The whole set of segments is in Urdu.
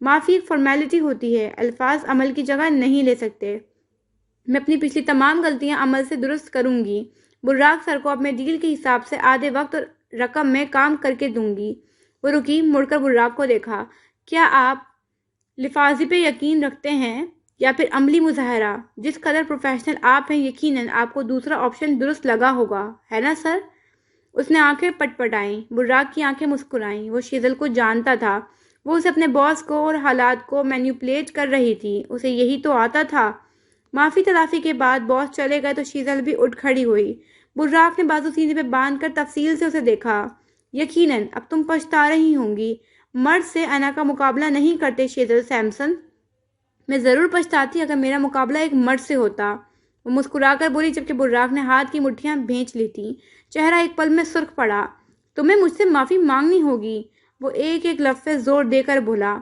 معافی ایک فارمیلٹی ہوتی ہے، الفاظ عمل کی جگہ نہیں لے سکتے۔ میں اپنی پچھلی تمام غلطیاں عمل سے درست کروں گی۔ براق سر کو اب میں ڈیل کے حساب سے آدھے وقت اور رقم میں کام کر کے دوں گی۔ وہ رکی، مڑ کر براق کو دیکھا۔ کیا آپ لفاظی پہ یقین رکھتے ہیں یا پھر عملی مظاہرہ؟ جس قدر پروفیشنل آپ ہیں، یقیناً آپ کو دوسرا آپشن درست لگا ہوگا، ہے نا سر؟ اس نے آنکھیں پٹ پٹائیں۔ براق کی آنکھیں مسکرائیں۔ وہ شیزل کو جانتا تھا۔ وہ اسے اپنے باس کو اور حالات کو مینیپولیٹ کر رہی تھی۔ اسے یہی تو آتا تھا۔ معافی تلافی کے بعد باس چلے گئے تو شیزل بھی اٹھ کھڑی ہوئی۔ براق نے بازو سینے پہ باندھ کر تفصیل سے اسے دیکھا۔ یقیناً اب تم پچھتا رہی ہوں گی۔ مرد سے انا کا مقابلہ نہیں کرتے شیزل سیمسن۔ میں ضرور پچھتاتی اگر میرا مقابلہ ایک مرد سے ہوتا۔ وہ مسکرا کر بولی، جبکہ براق نے ہاتھ کی مٹھیاں بھینچ لی تھیں۔ چہرہ ایک پل میں سرخ پڑا۔ تمہیں مجھ سے معافی مانگنی ہوگی، وہ ایک ایک لفظ پہ زور دے کر بولا۔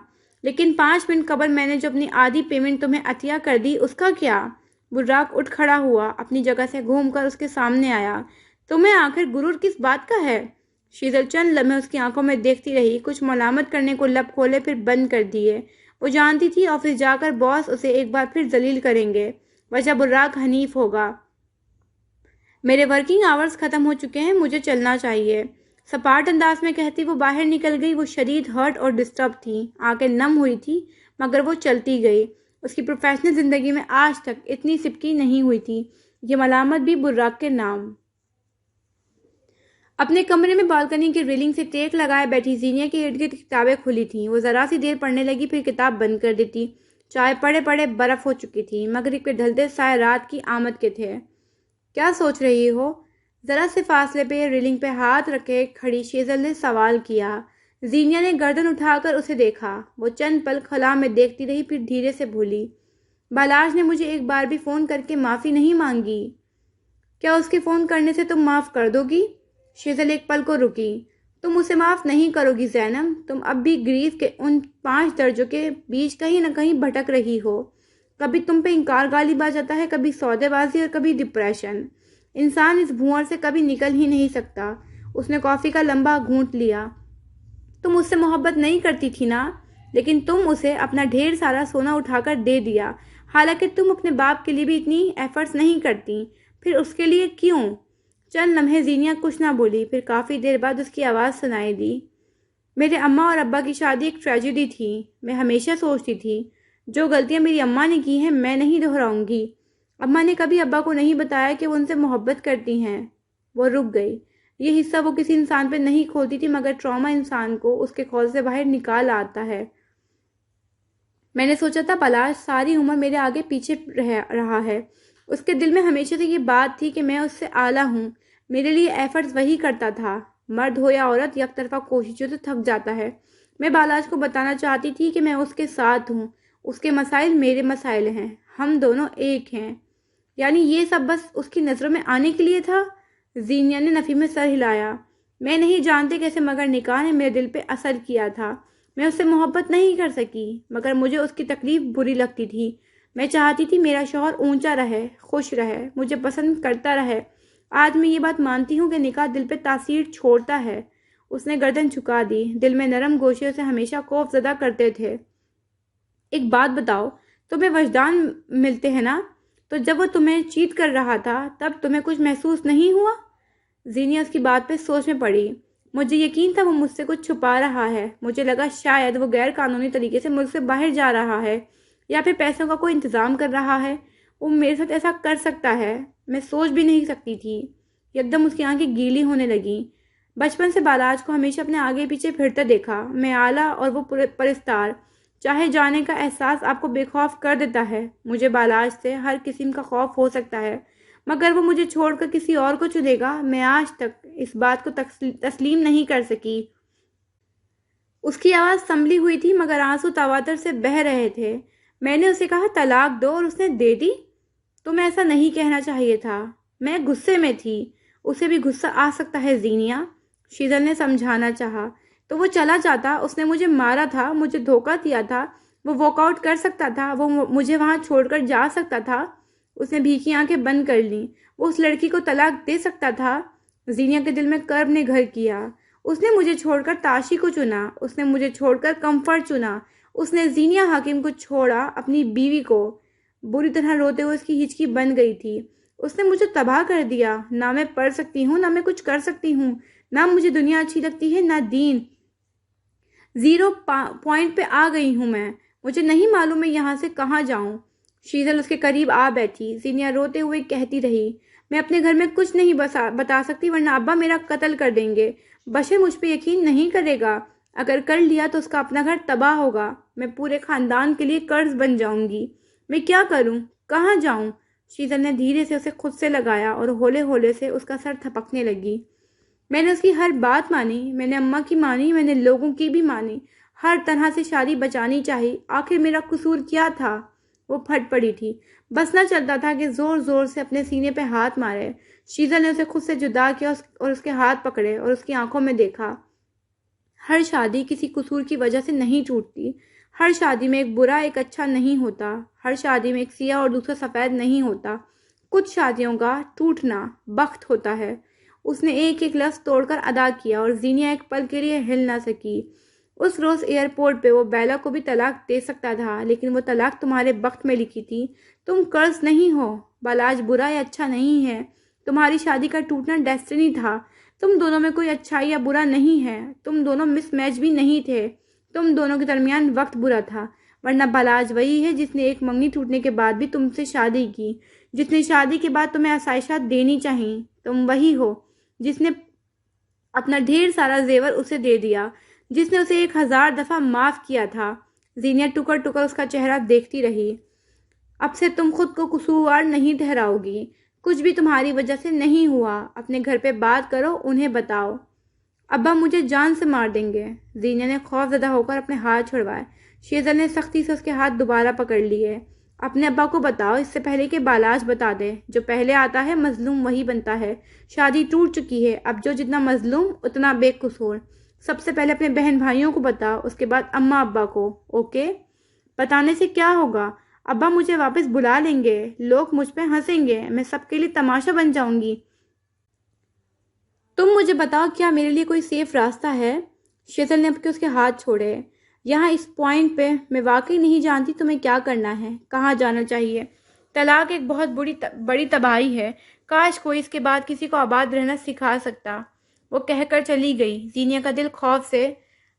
لیکن 5 منٹ قبل میں نے جو اپنی آدھی پیمنٹ تمہیں عطیہ کر دی، اس کا کیا؟ براق اٹھ کھڑا ہوا، اپنی جگہ سے گھوم کر اس کے سامنے آیا۔ تمہیں آخر غرور کس بات کا ہے؟ شیزل چند لمحے اس کی آنکھوں میں دیکھتی رہی، کچھ ملامت کرنے کو لب کھولے پھر بند کر دیے۔ وہ جانتی تھی آفس جا کر باس اسے ایک بار پھر ذلیل کریں گے۔ وجہ براق حنیف ہوگا۔ میرے ورکنگ آورز ختم ہو چکے ہیں، مجھے چلنا چاہیے، سپاٹ انداز میں کہتی وہ باہر نکل گئی۔ وہ شدید ہرٹ اور ڈسٹرب تھی، آنکھیں نم ہوئی تھی، مگر وہ چلتی گئی۔ اس کی پروفیشنل زندگی میں آج تک اتنی سبکی نہیں ہوئی تھی۔ یہ ملامت بھی براق کے نام۔ اپنے کمرے میں بالکنی کی ریلنگ سے ٹیک لگائے بیٹھی زینیا کے ارد گرد کتابیں کھلی تھیں۔ وہ ذرا سی دیر پڑھنے لگی، پھر کتاب بند کر دیتی۔ چائے پڑے پڑے برف ہو چکی تھی۔ مغرب کے ڈھلتے سائے رات کی آمد کے تھے۔ کیا سوچ رہی ہو؟ ذرا سے فاصلے پہ ریلنگ پہ ہاتھ رکھے کھڑی شیزل نے سوال کیا۔ زینیا نے گردن اٹھا کر اسے دیکھا۔ وہ چند پل خلا میں دیکھتی رہی، پھر دھیرے سے بولی، بالاش نے مجھے ایک بار بھی فون کر کے معافی نہیں مانگی۔ کیا اس کے فون کرنے سے تم معاف کر دو گی؟ شیزل ایک پل کو رکی۔ تم اسے معاف نہیں کرو گی زینب۔ تم اب بھی گریف کے ان 5 درجوں کے بیچ کہیں نہ کہیں بھٹک رہی ہو۔ کبھی تم پہ انکار غالب آ جاتا ہے، کبھی سودے بازی اور کبھی ڈپریشن۔ انسان اس بھنور سے کبھی نکل ہی نہیں سکتا۔ اس نے کافی کا لمبا گھونٹ لیا۔ تم اس سے محبت نہیں کرتی تھی نا؟ لیکن تم اسے اپنا ڈھیر سارا سونا اٹھا کر دے دیا، حالانکہ تم اپنے باپ کے لیے بھی اتنی ایفرٹس نہیں کرتی۔ پھر اس کے لیے کیوں؟ چند لمحے زینیا کچھ نہ بولی، پھر کافی دیر بعد اس کی آواز سنائی دی، میرے اماں اور ابا کی شادی ایک ٹریجڈی تھی۔ میں ہمیشہ سوچتی تھی جو غلطیاں میری اماں نے کی ہیں میں نہیں دہراؤں گی۔ اماں نے کبھی ابا کو نہیں بتایا کہ وہ ان سے محبت کرتی ہیں۔ وہ رک گئی۔ یہ حصہ وہ کسی انسان پہ نہیں کھولتی تھی، مگر ٹراما انسان کو اس کے کھول سے باہر نکال آتا ہے۔ میں نے سوچا تھا پلاش ساری عمر میرے آگے پیچھے رہا ہے۔ اس کے دل میں ہمیشہ سے یہ بات تھی کہ میں اس سے اعلیٰ ہوں۔ میرے لیے ایفرٹس وہی کرتا تھا۔ مرد ہو یا عورت، یک طرفہ کوششوں سے تھک جاتا ہے۔ میں بالاش کو بتانا چاہتی تھی کہ میں اس کے ساتھ ہوں۔ اس کے مسائل میرے مسائل ہیں، ہم دونوں ایک ہیں۔ یعنی یہ سب بس اس کی نظروں میں آنے کے لیے تھا؟ زینیا نے نفی میں سر ہلایا۔ میں نہیں جانتے کیسے، مگر نکاح نے میرے دل پہ اثر کیا تھا۔ میں اس سے محبت نہیں کر سکی، مگر مجھے اس کی تکلیف بری لگتی تھی۔ میں چاہتی تھی میرا شوہر اونچا رہے، خوش رہے، مجھے پسند کرتا رہے۔ آج میں یہ بات مانتی ہوں کہ نکاح دل پہ تاثیر چھوڑتا ہے۔ اس نے گردن جھکا دی۔ دل میں نرم گوشے اسے ہمیشہ خوف زدہ کرتے تھے۔ ایک بات بتاؤ، تمہیں وجدان ملتے ہیں نا؟ تو جب وہ تمہیں چیٹ کر رہا تھا تب تمہیں کچھ محسوس نہیں ہوا؟ زینیا اس کی بات پہ سوچ میں پڑی۔ مجھے یقین تھا وہ مجھ سے کچھ چھپا رہا ہے۔ مجھے لگا شاید وہ غیر قانونی طریقے سے ملک سے باہر جا رہا ہے، یا پھر پیسوں کا کوئی انتظام کر رہا ہے۔ وہ میرے ساتھ ایسا کر سکتا ہے، میں سوچ بھی نہیں سکتی تھی۔ یکدم اس کی آنکھیں گیلی ہونے لگیں۔ بچپن سے بالاج کو ہمیشہ اپنے آگے پیچھے پھرتے دیکھا، میں آلہ اور وہ پرستار۔ چاہے جانے کا احساس آپ کو بے خوف کر دیتا ہے۔ مجھے بالاج سے ہر قسم کا خوف ہو سکتا ہے، مگر وہ مجھے چھوڑ کر کسی اور کو چنے گا، میں آج تک اس بات کو تسلیم نہیں کر سکی۔ اس کی آواز سنبھلی ہوئی تھی، مگر آنسو تواتر سے بہہ رہے تھے۔ میں نے اسے کہا طلاق دو اور اس نے دے دی؟ تمہیں ایسا نہیں کہنا چاہیے تھا۔ میں غصے میں تھی۔ اسے بھی غصہ آ سکتا ہے زینیا، شیزل نے سمجھانا چاہا۔ تو وہ چلا جاتا، اس نے مجھے مارا تھا، مجھے دھوکہ دیا تھا، وہ واک آؤٹ کر سکتا تھا، وہ مجھے وہاں چھوڑ کر جا سکتا تھا۔ اس نے بھیکی آنکھیں بند کر لیں۔ وہ اس لڑکی کو طلاق دے سکتا تھا۔ زینیا کے دل میں کرب نے گھر کیا۔ اس نے مجھے چھوڑ کر تاشی کو چنا، اس نے مجھے چھوڑ کر کمفرٹ چنا، اس نے زینیا حکیم کو چھوڑا، اپنی بیوی کو۔ بری طرح روتے ہوئے اس کی ہچکی بن گئی تھی۔ اس نے مجھے تباہ کر دیا، نہ میں پڑھ سکتی ہوں، نہ میں کچھ کر سکتی ہوں، نہ مجھے دنیا اچھی لگتی ہے، نہ دین۔ 0 پوائنٹ پہ آ گئی ہوں میں، مجھے نہیں معلوم میں یہاں سے کہاں جاؤں۔ شیزل اس کے قریب آ بیٹھی۔ زینیا روتے ہوئے کہتی رہی، میں اپنے گھر میں کچھ نہیں بتا سکتی ورنہ ابا میرا قتل کر دیں گے۔ بشر مجھ پہ یقین نہیں کرے گا، اگر کر لیا تو اس کا اپنا گھر تباہ ہوگا، میں پورے خاندان کے لیے قرض بن جاؤں گی۔ میں کیا کروں، کہاں جاؤں؟ شیزل نے دھیرے سے اسے خود سے لگایا اور ہولے ہولے سے اس کا سر تھپکنے لگی۔ میں نے اس کی ہر بات مانی، میں نے اماں کی مانی، میں نے لوگوں کی بھی مانی، ہر طرح سے شادی بچانی چاہی۔ آخر میرا قصور کیا تھا؟ وہ پھٹ پڑی تھی، بس نہ چلتا تھا کہ زور زور سے اپنے سینے پہ ہاتھ مارے۔ شیزل نے اسے خود سے جدا کیا اور اس کے ہاتھ پکڑے اور اس کی آنکھوں میں دیکھا۔ ہر شادی کسی قصور کی وجہ سے نہیں ٹوٹتی، ہر شادی میں ایک برا ایک اچھا نہیں ہوتا، ہر شادی میں ایک سیاہ اور دوسرا سفید نہیں ہوتا، کچھ شادیوں کا ٹوٹنا بخت ہوتا ہے۔ اس نے ایک ایک لفظ توڑ کر ادا کیا اور زینیا ایک پل کے لیے ہل نہ سکی۔ اس روز ایئرپورٹ پہ وہ بیلا کو بھی طلاق دے سکتا تھا، لیکن وہ طلاق تمہارے بخت میں لکھی تھی، تم قرض نہیں ہو۔ بالاج برا یا اچھا نہیں ہے، تمہاری شادی کا ٹوٹنا ڈیسٹنی تھا۔ تم دونوں میں کوئی اچھائی یا برا نہیں ہے، تم دونوں مس میچ بھی نہیں تھے، تم دونوں کے درمیان وقت برا تھا، ورنہ بالاج وہی ہے جس نے ایک منگنی ٹوٹنے کے بعد بھی تم سے شادی کی، جس نے شادی کے بعد تمہیں آسائشات دینی چاہیے۔ تم وہی ہو جس نے اپنا ڈھیر سارا زیور اسے دے دیا، جس نے اسے 1000 دفعہ معاف کیا تھا۔ زینیا ٹکر ٹکر اس کا چہرہ دیکھتی رہی۔ اب سے تم خود کو قصوروار نہیں ٹھہراؤ گی، کچھ بھی تمہاری وجہ سے نہیں ہوا۔ اپنے گھر پہ بات کرو، انہیں بتاؤ۔ ابا مجھے جان سے مار دیں گے۔ زینیا نے خوف زدہ ہو کر اپنے ہاتھ چھڑوائے۔ شیزل نے سختی سے اس کے ہاتھ دوبارہ پکڑ لیے۔ اپنے ابا کو بتاؤ، اس سے پہلے کہ بالاج بتا دے، جو پہلے آتا ہے مظلوم وہی بنتا ہے۔ شادی ٹوٹ چکی ہے، اب جو جتنا مظلوم اتنا بے قصور۔ سب سے پہلے اپنے بہن بھائیوں کو بتاؤ، اس کے بعد اماں ابا کو، اوکے؟ بتانے سے کیا ہوگا؟ ابا مجھے واپس بلا لیں گے، لوگ مجھ پہ ہنسیں گے، میں سب کے لیے تماشا بن جاؤں گی۔ تم مجھے بتاؤ، کیا میرے لیے کوئی سیف راستہ ہے؟ شیزل نے اب کے اس کے ہاتھ چھوڑے۔ یہاں اس پوائنٹ پہ میں واقعی نہیں جانتی تمہیں کیا کرنا ہے، کہاں جانا چاہیے۔ طلاق ایک بہت بڑی تباہی ہے، کاش کوئی اس کے بعد کسی کو آباد رہنا سکھا سکتا۔ وہ کہہ کر چلی گئی۔ زینیا کا دل خوف سے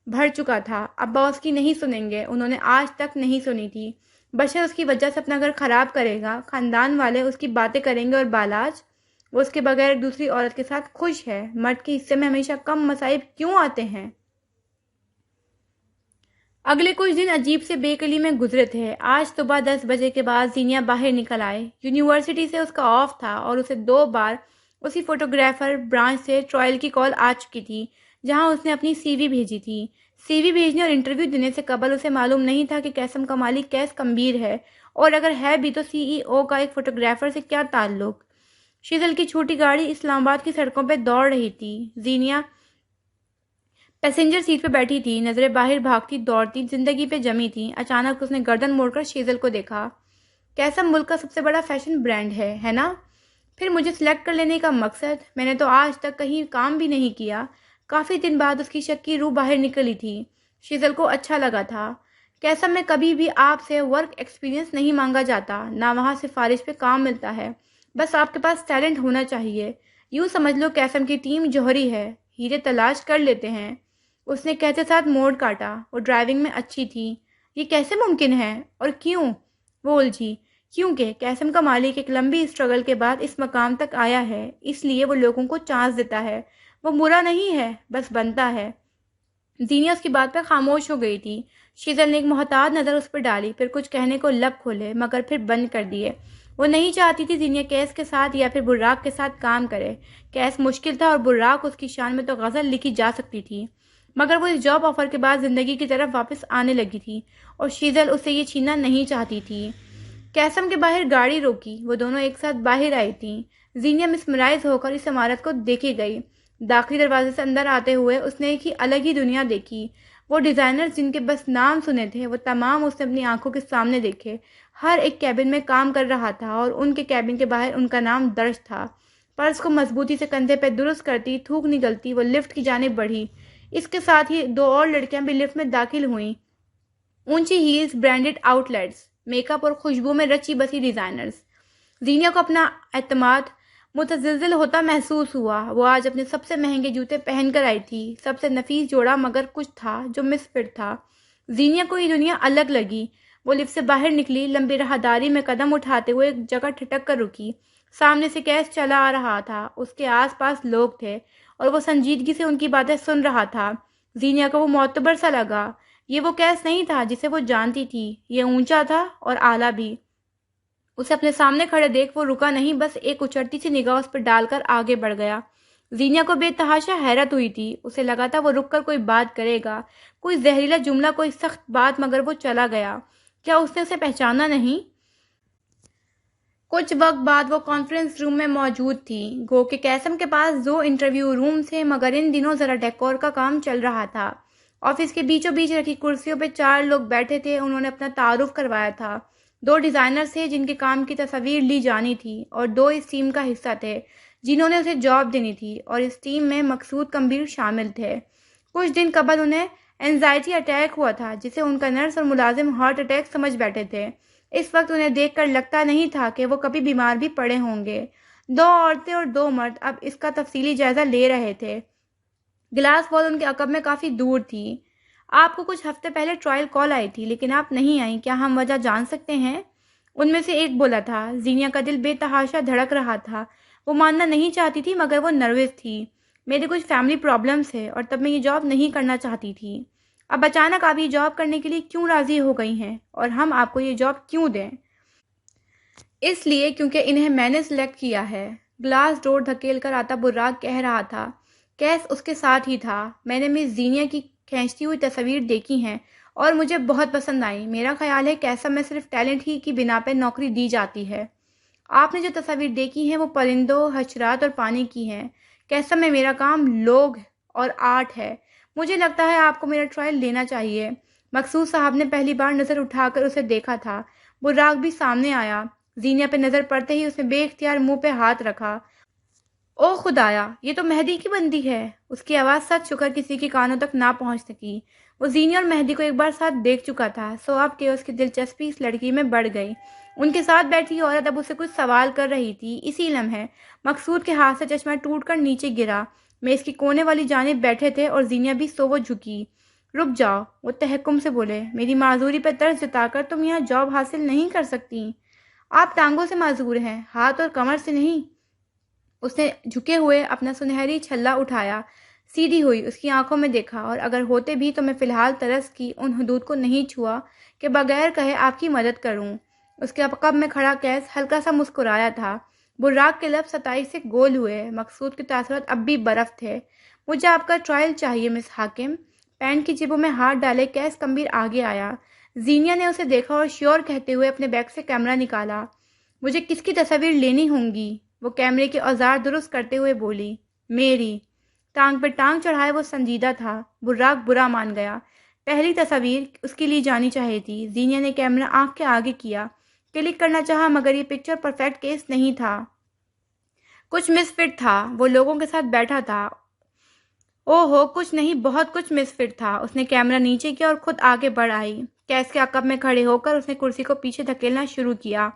بھر چکا تھا۔ ابا اس کی نہیں سنیں گے، انہوں نے آج تک نہیں سنی تھی۔ بشر اس کی وجہ سے اپنا گھر خراب کرے گا، خاندان والے اس کی باتیں کریں گے، اور بالاج وہ اس کے بغیر دوسری عورت کے ساتھ خوش ہے۔ مرد کے حصے میں ہمیشہ کم مصائب کیوں آتے ہیں؟ اگلے کچھ دن عجیب سے بے کلی میں گزرے تھے۔ آج صبح 10 بجے کے بعد زینیا باہر نکل آئے۔ یونیورسٹی سے اس کا آف تھا اور اسے 2 بار اسی فوٹوگرافر برانچ سے ٹرائل کی کال آ چکی تھی، جہاں اس نے اپنی سی وی بھیجی تھی۔ سی وی بھیجنے اور انٹرویو دینے سے قبل اسے معلوم نہیں تھا کہ قاسم کا مالک کیس کمبیر ہے، اور اگر ہے بھی تو سی ای او کا ایک فوٹوگرافر سے کیا تعلق۔ شیزل کی چھوٹی گاڑی اسلام آباد کی سڑکوں پہ دوڑ رہی تھی۔ زینیا پیسنجر سیٹ پہ بیٹھی تھی، نظریں باہر بھاگتی دوڑتی زندگی پہ جمی تھیں۔ اچانک اس نے گردن موڑ کر شیزل کو دیکھا۔ قاسم ملک کا سب سے بڑا فیشن برانڈ ہے نا؟ پھر مجھے سلیکٹ کر لینے کا مقصد؟ میں نے تو آج تک کہیں کام بھی نہیں کیا۔ کافی دن بعد اس کی شک کی روح باہر نکلی تھی۔ شیزل کو اچھا لگا تھا۔ قاسم میں کبھی بھی آپ سے ورک ایکسپیرینس نہیں مانگا جاتا، نہ وہاں سفارش پہ کام ملتا ہے، بس آپ کے پاس ٹیلنٹ ہونا چاہیے۔ یوں سمجھ لو قاسم کی ٹیم جوہری ہے، ہیرے تلاش کر لیتے ہیں۔ اس نے کہتے ساتھ موڑ کاٹا۔ وہ ڈرائیونگ میں اچھی تھی، یہ کیسے ممکن ہے اور کیوں؟ وہ الجھی۔ کیونکہ قاسم کا مالک ایک لمبی اسٹرگل کے بعد اس مقام تک آیا ہے، اس لیے وہ لوگوں کو چانس دیتا ہے۔ وہ برا نہیں ہے، بس بنتا ہے۔ زینیا اس کی بات پہ خاموش ہو گئی تھی۔ شیزل نے ایک محتاط نظر اس پہ ڈالی، پھر کچھ کہنے کو لب کھولے مگر پھر بند کر دیے۔ وہ نہیں چاہتی تھی زینیا کیس کے ساتھ یا پھر براق کے ساتھ کام کرے۔ کیس مشکل تھا اور براق اس کی شان میں تو غزل لکھی جا سکتی تھی، مگر وہ اس جاب آفر کے بعد زندگی کی طرف واپس آنے لگی تھی اور شیزل اسے یہ چھیننا نہیں چاہتی تھی۔ قاسم کے باہر گاڑی روکی، وہ دونوں ایک ساتھ باہر آئی تھیں۔ زینیا مسمرائز ہو کر اس عمارت کو دیکھے گئی۔ داخلی دروازے سے اندر آتے ہوئے اس نے ایک الگ ہی دنیا دیکھی۔ وہ ڈیزائنرز جن کے بس نام سنے تھے، وہ تمام اس نے اپنی آنکھوں کے سامنے دیکھے۔ ہر ایک کیبن میں کام کر رہا تھا اور ان کے کیبن کے باہر ان کا نام درج تھا۔ پرس کو مضبوطی سے کندھے پہ درست کرتی، تھوک نگلتی وہ لفٹ کی جانب بڑھی۔ اس کے ساتھ ہی 2 اور لڑکیاں بھی لفٹ میں داخل ہوئیں۔ اونچی heels, branded outlets, make up اور خوشبو میں رچی بسی ڈیزائنرز۔ زینیا کو اپنا اعتماد متزلزل ہوتا محسوس ہوا۔ وہ آج اپنے سب سے مہنگے جوتے پہن کر آئی تھی، سب سے نفیس جوڑا، مگر کچھ تھا جو مس فٹ تھا۔ زینیا کو یہ دنیا الگ لگی۔ وہ لفٹ سے باہر نکلی، لمبی راہداری میں قدم اٹھاتے ہوئے ایک جگہ ٹھٹک کر رکی۔ سامنے سے کیس چلا آ رہا تھا، اس کے آس پاس لوگ تھے اور وہ سنجیدگی سے ان کی باتیں سن رہا تھا۔ زینیا کو وہ معتبر سا لگا۔ یہ وہ کیس نہیں تھا جسے وہ جانتی تھی، یہ اونچا تھا اور اعلیٰ بھی۔ اسے اپنے سامنے کھڑے دیکھ وہ رکا نہیں، بس ایک اچڑتی سی نگاہ اس پر ڈال کر آگے بڑھ گیا۔ زینیا کو بے تحاشا حیرت ہوئی تھی۔ اسے لگا تھا وہ رک کر کوئی بات کرے گا، کوئی زہریلا جملہ، کوئی سخت بات، مگر وہ چلا گیا۔ کیا اس نے اسے پہچانا نہیں؟ کچھ وقت بعد وہ کانفرنس روم میں موجود تھی۔ گو کہ کیسم کے پاس 2 انٹرویو روم تھے، مگر ان دنوں ذرا ڈیکور کا کام چل رہا تھا۔ آفس کے بیچوں بیچ رکھی کرسیوں پہ 4 لوگ بیٹھے تھے۔ انہوں نے اپنا تعارف کروایا تھا۔ 2 ڈیزائنرز تھے جن کے کام کی تصاویر لی جانی تھی، اور 2 اس ٹیم کا حصہ تھے جنہوں نے اسے جاب دینی تھی، اور اس ٹیم میں مقصود کمبیر شامل تھے۔ کچھ دن قبل انہیں اینزائٹی اٹیک ہوا تھا، جسے ان کا نرس اور ملازم ہارٹ اٹیک سمجھ بیٹھے تھے۔ اس وقت انہیں دیکھ کر لگتا نہیں تھا کہ وہ کبھی بیمار بھی پڑے ہوں گے۔ 2 عورتیں اور 2 مرد اب اس کا تفصیلی جائزہ لے رہے تھے۔ گلاس وال ان کے عقب میں کافی دور تھی۔ آپ کو کچھ ہفتے پہلے ٹرائل کال آئی تھی، لیکن آپ نہیں آئیں، کیا ہم وجہ جان سکتے ہیں؟ ان میں سے ایک بولا تھا۔ زینیا کا دل بے تحاشا دھڑک رہا تھا۔ وہ ماننا نہیں چاہتی تھی، مگر وہ نروس تھی۔ میرے کچھ فیملی پرابلمز ہیں، اور تب میں یہ جاب نہیں کرنا چاہتی تھی۔ اب اچانک آپ یہ جاب کرنے کے لیے کیوں راضی ہو گئی ہیں، اور ہم آپ کو یہ جاب کیوں دیں؟ اس لیے کیونکہ انہیں میں نے سلیکٹ کیا ہے، گلاس ڈور دھکیل کر آتا براق کہہ رہا تھا۔ کیس اس کے ساتھ ہی تھا۔ میں نے مس زینیا کی کھینچتی ہوئی تصاویر دیکھی ہیں اور مجھے بہت پسند آئی۔ میرا خیال ہے کیسا میں صرف ٹیلنٹ ہی کی بنا پہ نوکری دی جاتی ہے۔ آپ نے جو تصاویر دیکھی ہیں وہ پرندوں، حشرات اور پانی کی ہیں۔ کیسا میں میرا کام لوگ اور آرٹ ہے۔ مجھے لگتا ہے آپ کو میرا ٹرائل لینا چاہیے۔ مقصود صاحب نے پہلی بار نظر اٹھا کر اسے دیکھا تھا۔ براق بھی سامنے آیا۔ زینیا پہ نظر پڑتے ہی اس نے بے اختیار منہ پہ ہاتھ رکھا۔ او خدایا، یہ تو مہدی کی بندی ہے۔ اس کی آواز سچ شکر کسی کے کانوں تک نہ پہنچ سکی۔ وہ زینیا اور مہدی کو ایک بار ساتھ دیکھ چکا تھا، سو اب کہ اس کی دلچسپی اس لڑکی میں بڑھ گئی۔ ان کے ساتھ بیٹھی عورت اب اسے کچھ سوال کر رہی تھی۔ اسی لمحے مقصود کے ہاتھ سے چشمہ ٹوٹ کر نیچے گرا۔ میز کی کونے والی جانب بیٹھے تھے اور زینیا بھی، سو وہ جھکی۔ رک جاؤ، وہ تحکم سے بولے۔ میری معذوری پہ طرز جتا کر تم یہاں جاب حاصل نہیں کر سکتی۔ آپ ٹانگوں سے معذور ہیں، ہاتھ اور کمر سے نہیں۔ اس نے جھکے ہوئے اپنا سنہری چھلا اٹھایا، سیدھی ہوئی، اس کی آنکھوں میں دیکھا۔ اور اگر ہوتے بھی تو میں فی الحال طرز کی ان حدود کو نہیں چھوا کہ بغیر کہے آپ کی مدد کروں۔ اس کے عقب میں کھڑا کیس ہلکا سا مسکرایا تھا۔ براق کے لب ستائی سے گول ہوئے۔ مقصود کے تاثرات اب بھی برف تھے۔ مجھے آپ کا ٹرائل چاہیے مس حاکم۔ پینٹ کی جیبوں میں ہاتھ ڈالے کیس کمبیر آگے آیا۔ زینیا نے اسے دیکھا اور شیور کہتے ہوئے اپنے بیگ سے کیمرہ نکالا۔ مجھے کس کی تصاویر لینی ہوں گی؟ وہ کیمرے کے اوزار درست کرتے ہوئے بولی۔ میری۔ ٹانگ پہ ٹانگ چڑھائے وہ سنجیدہ تھا۔ براق برا مان گیا۔ پہلی تصاویر اس کی لی جانی چاہیے تھی۔ زینیا نے کیمرہ آنکھ کے آگے کیا، کلک کرنا چاہا، مگر یہ پکچر پرفیکٹ کیس نہیں تھا۔ کچھ مس فٹ تھا۔ وہ لوگوں کے ساتھ بیٹھا تھا۔ او ہو، کچھ نہیں، بہت کچھ مس فٹ تھا۔ اس نے کیمرہ نیچے کیا اور خود آگے بڑھ آئی۔ کیس کے عقب میں کھڑے ہو کر اس نے کرسی کو پیچھے دھکیلنا شروع کیا۔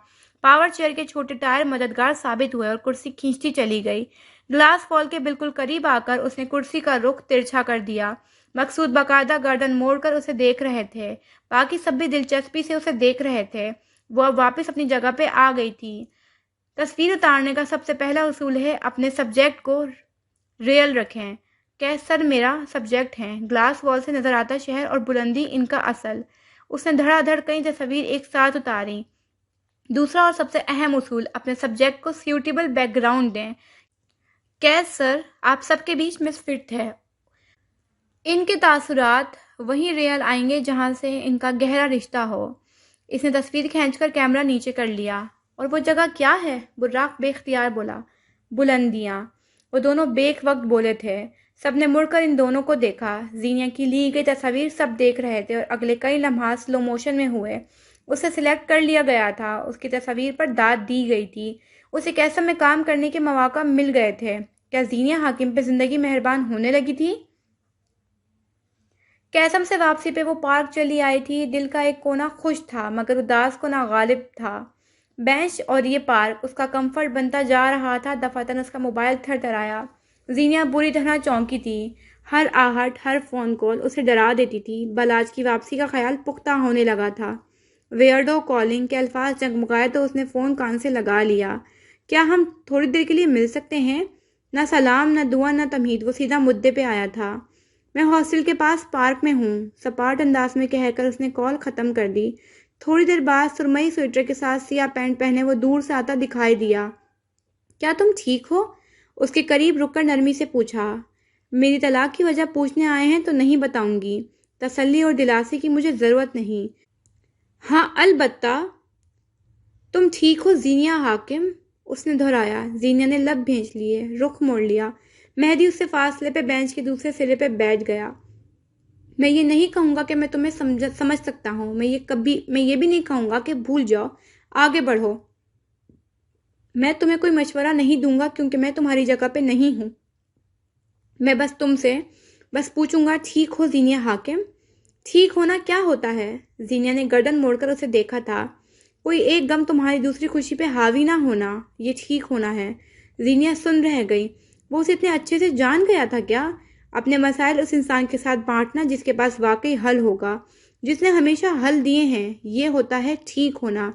پاور چیئر کے چھوٹے ٹائر مددگار ثابت ہوئے اور کرسی کھینچتی چلی گئی۔ گلاس فال کے بالکل قریب آ کر اس نے کرسی کا رخ ترچھا کر دیا۔ مقصود باقاعدہ گردن موڑ کر اسے دیکھ رہے تھے۔ باقی سب بھی دلچسپی سے اسے دیکھ رہے تھے۔ وہ اب واپس اپنی جگہ پہ آ گئی تھی۔ تصویر اتارنے کا سب سے پہلا اصول ہے اپنے سبجیکٹ کو ریئل رکھیں۔ کیس سر میرا سبجیکٹ ہیں۔ گلاس وال سے نظر آتا شہر اور بلندی ان کا اصل۔ اس نے دھڑا دھڑ کئی تصاویر ایک ساتھ اتاری۔ دوسرا اور سب سے اہم اصول، اپنے سبجیکٹ کو سیوٹیبل بیک گراؤنڈ دیں۔ کیس سر، آپ سب کے بیچ مس فٹ ہے۔ ان کے تاثرات وہیں ریئل آئیں گے جہاں سے ان کا گہرا رشتہ ہو۔ اس نے تصویر کھینچ کر کیمرہ نیچے کر لیا۔ اور وہ جگہ کیا ہے؟ براق بے اختیار بولا۔ بلندیاں۔ وہ دونوں بیک وقت بولے تھے۔ سب نے مڑ کر ان دونوں کو دیکھا۔ زینیا کی لی گئی تصاویر سب دیکھ رہے تھے اور اگلے کئی لمحات سلو موشن میں ہوئے۔ اسے سلیکٹ کر لیا گیا تھا۔ اس کی تصاویر پر داد دی گئی تھی۔ اسے کیسا میں کام کرنے کے مواقع مل گئے تھے۔ کیا زینیا حاکم پہ زندگی مہربان ہونے لگی تھی؟ قیسم سے واپسی پہ وہ پارک چلی آئی تھی۔ دل کا ایک کونا خوش تھا مگر اداس کونا غالب تھا۔ بینچ اور یہ پارک اس کا کمفرٹ بنتا جا رہا تھا۔ دفعتاً اس کا موبائل تھر تھر آیا۔ زینیا بری طرح چونکی تھی۔ ہر آہٹ، ہر فون کال اسے ڈرا دیتی تھی۔ بلاج کی واپسی کا خیال پختہ ہونے لگا تھا۔ ویئرڈو کالنگ کے الفاظ جگمگائے تو اس نے فون کان سے لگا لیا۔ کیا ہم تھوڑی دیر کے لیے مل سکتے ہیں؟ نہ سلام، نہ دعا، نہ تمہید، وہ سیدھا مدعے پہ آیا تھا۔ میں ہاسٹل کے پاس پارک میں ہوں، سپاٹ انداز میں کہہ کر اس نے کال ختم کر دی۔ تھوڑی دیر بعد سرمئی سویٹر کے ساتھ سیاہ پینٹ پہنے وہ دور سے آتا دکھائی دیا۔ کیا تم ٹھیک ہو؟ اس کے قریب رک کر نرمی سے پوچھا۔ میری طلاق کی وجہ پوچھنے آئے ہیں تو نہیں بتاؤں گی۔ تسلی اور دلاسے کی مجھے ضرورت نہیں۔ ہاں البتہ تم ٹھیک ہو زینیا حاکم؟ اس نے دہرایا۔ زینیا نے لب بھینچ لیے، رخ موڑ لیا۔ مہدی اس سے فاصلے پہ بینچ کے دوسرے سرے پہ بیٹھ گیا۔ میں یہ نہیں کہوں گا کہ میں تمہیں سمجھ سکتا ہوں۔ میں یہ بھی نہیں کہوں گا کہ بھول جاؤ، آگے بڑھو۔ میں تمہیں کوئی مشورہ نہیں دوں گا کیونکہ میں تمہاری جگہ پہ نہیں ہوں۔ میں بس تم سے پوچھوں گا، ٹھیک ہو زینیا حاکم؟ ٹھیک ہونا کیا ہوتا ہے؟ زینیا نے گردن موڑ کر اسے دیکھا تھا۔ کوئی ایک غم تمہاری دوسری خوشی پہ حاوی نہ ہونا، یہ ٹھیک ہونا ہے۔ زینیا سن رہ گئی۔ وہ اسے اتنے اچھے سے جان گیا تھا کیا؟ اپنے مسائل اس انسان کے ساتھ بانٹنا جس کے پاس واقعی حل ہوگا، جس نے ہمیشہ حل دیے ہیں، یہ ہوتا ہے ٹھیک ہونا۔